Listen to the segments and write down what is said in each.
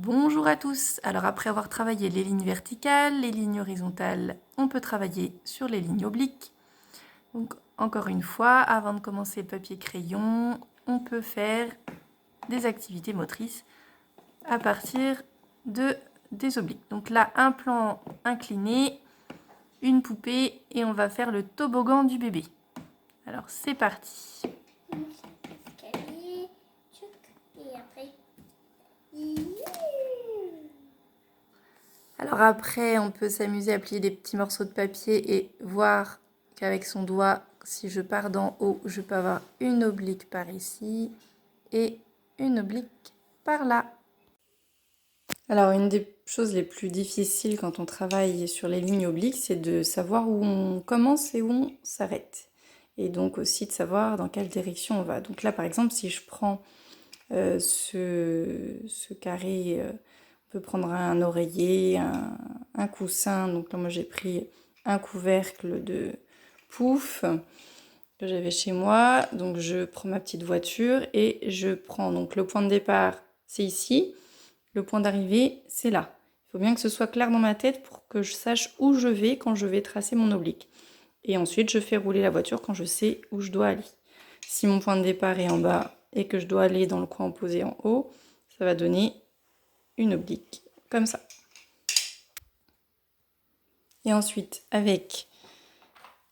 Bonjour à tous. Alors après avoir travaillé les lignes verticales, les lignes horizontales, on peut travailler sur les lignes obliques. Donc encore une fois, avant de commencer le papier crayon, on peut faire des activités motrices à partir des obliques. Donc là, un plan incliné, une poupée et on va faire le toboggan du bébé. Alors c'est parti. Alors après, on peut s'amuser à plier des petits morceaux de papier et voir qu'avec son doigt, si je pars d'en haut, je peux avoir une oblique par ici et une oblique par là. Alors une des choses les plus difficiles quand on travaille sur les lignes obliques, c'est de savoir où on commence et où on s'arrête. Et donc aussi de savoir dans quelle direction on va. Donc là par exemple, si je prends ce carré, on peut prendre un oreiller, un coussin. Donc là moi j'ai pris un couvercle de pouf que j'avais chez moi. Donc je prends ma petite voiture et je prends, donc le point de départ c'est ici, le point d'arrivée c'est là. Il faut bien que ce soit clair dans ma tête pour que je sache où je vais quand je vais tracer mon oblique. Et ensuite je fais rouler la voiture quand je sais où je dois aller. Si mon point de départ est en bas et que je dois aller dans le coin opposé en haut, ça va donner une oblique comme ça. Et ensuite, avec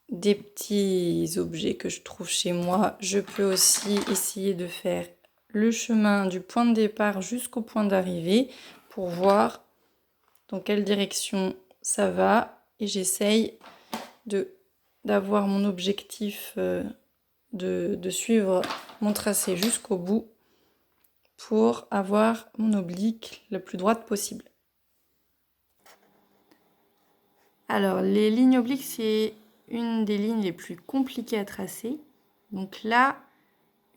des petits objets que je trouve chez moi, je peux aussi essayer de faire le chemin du point de départ jusqu'au point d'arrivée pour voir dans quelle direction ça va. Et j'essaye d'avoir mon objectif de suivre mon tracé jusqu'au bout pour avoir mon oblique la plus droite possible. Alors, les lignes obliques, c'est une des lignes les plus compliquées à tracer. Donc là,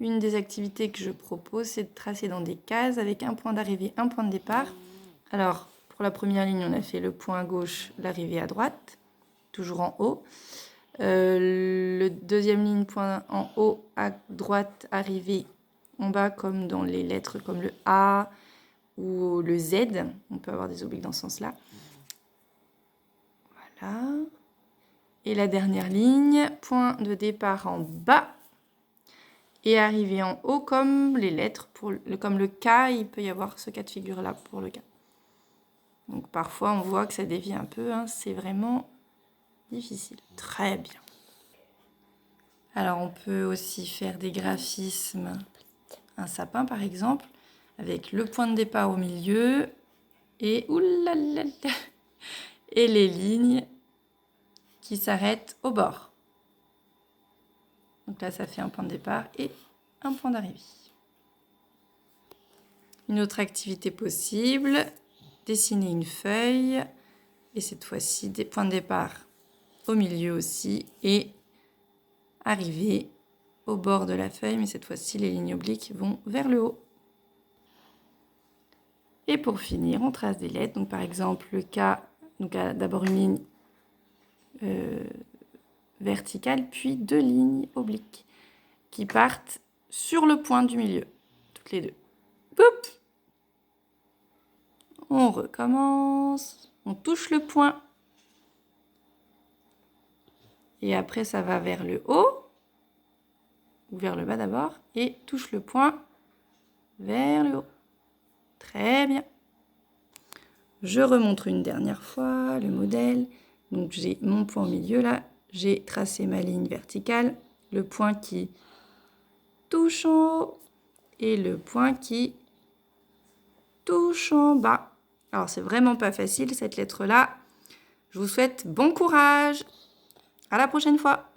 une des activités que je propose, c'est de tracer dans des cases avec un point d'arrivée, un point de départ. Alors, pour la première ligne, on a fait le point à gauche, l'arrivée à droite, toujours en haut. Le deuxième ligne, point en haut, à droite, arrivée en bas, comme dans les lettres comme le A ou le Z. On peut avoir des obliques dans ce sens-là. Voilà. Et la dernière ligne, point de départ en bas et arrivée en haut comme les lettres. Comme le K, il peut y avoir ce cas de figure-là pour le K. Donc parfois, on voit que ça dévie un peu. Hein, c'est vraiment difficile. Très bien. Alors, on peut aussi faire des graphismes. Un sapin, par exemple, avec le point de départ au milieu et, et les lignes qui s'arrêtent au bord. Donc là, ça fait un point de départ et un point d'arrivée. Une autre activité possible, dessiner une feuille. Et cette fois-ci, des points de départ au milieu aussi et arriver au bord de la feuille. Mais cette fois-ci, les lignes obliques vont vers le haut. Et pour finir, on trace des lettres. Donc par exemple, le K, donc d'abord une ligne verticale, puis deux lignes obliques qui partent sur le point du milieu, toutes les deux. Poup! On recommence, on touche le point. Et après, ça va vers le haut, ou vers le bas d'abord, et touche le point vers le haut. Très bien. Je remontre une dernière fois le modèle. Donc j'ai mon point au milieu là, j'ai tracé ma ligne verticale, le point qui touche en haut et le point qui touche en bas. Alors c'est vraiment pas facile cette lettre là. Je vous souhaite bon courage. À la prochaine fois.